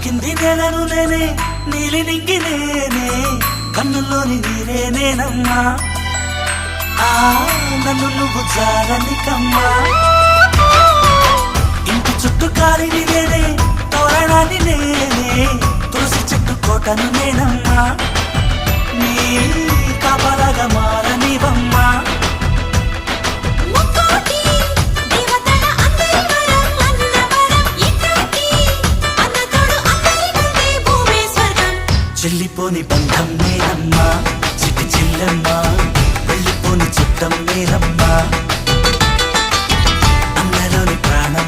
తాకింది నేలను నేనే నీలి నింగి నేనే కన్నుల్లోని నీరే నేనమ్మా నన్ను నువ్వు జాలని కమ్మా ఇంటి చుట్టూ కాలిని నేనే తోరణాన్ని నేనే తులసి చెట్టు కోటను నేనమ్మా నీ కాపలాగా మారనివమ్మా చెల్లిపోని బంధం నేనమ్మా చిట్టి చెల్లెమ్మా వెళ్ళిపోని చుట్టం నేనమ్మా అన్నలోని ప్రాణం